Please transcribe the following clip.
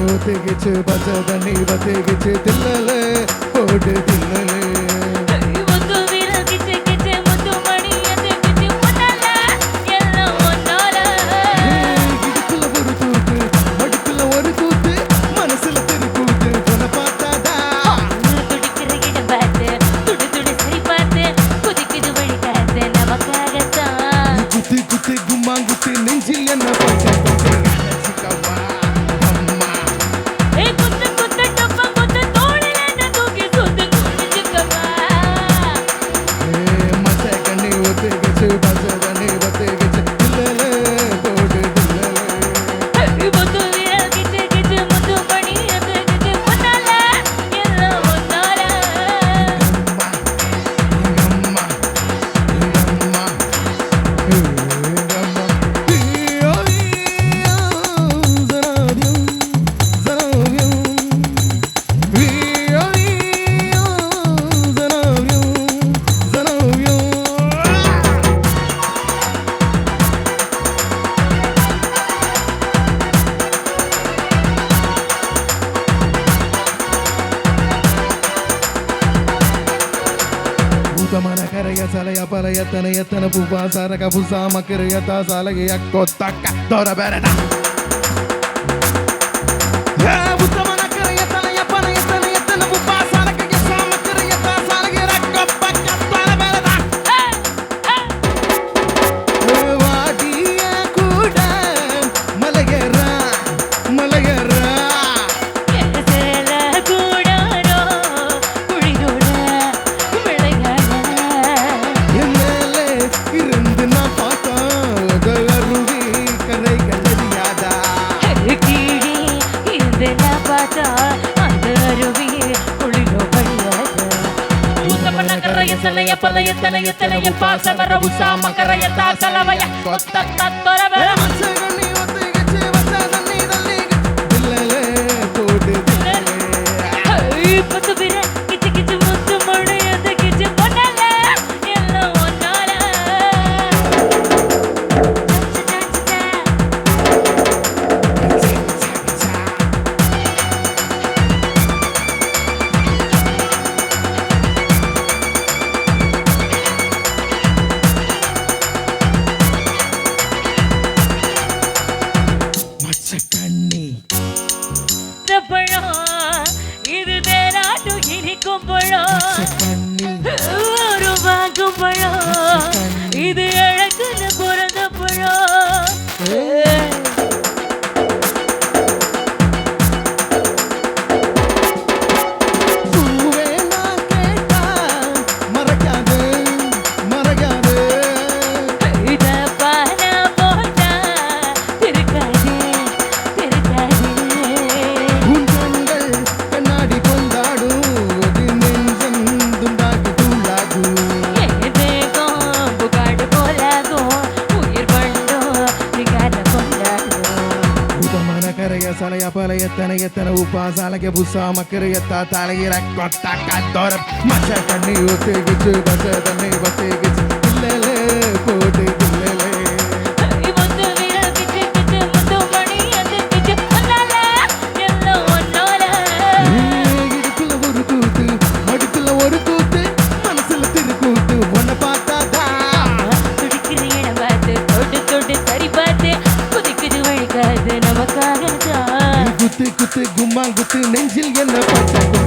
ஒத்திக்கிச்சு பச்சை தண்ணி பத்திக்கிச்சு தில்லலே போட்டு தில்லலே கரைய சலைய பலைய தனைய தன பூபா சரக புசா மக்கரைய தாசாலைய கொத்தக்க தோர பெறடா இது தேராட்டு இனிக்கும் பழம் ஒரு வாங்கும் பழம் இது அழகுன்னு பிறந்த பழம் சலைய பலைய தனைய தன உப்பா சாலைய புசா மக்கரைய தாலையிற கொத்தக்க தோர மச்ச கண்ணி ஒத்திக்கிச்சு பச்சை தண்ணி பத்திக்கிச்சு இல்லலே போட்டு இல்லலே குத்து குத்து கும்மா குத்து நெஞ்சில் என்ன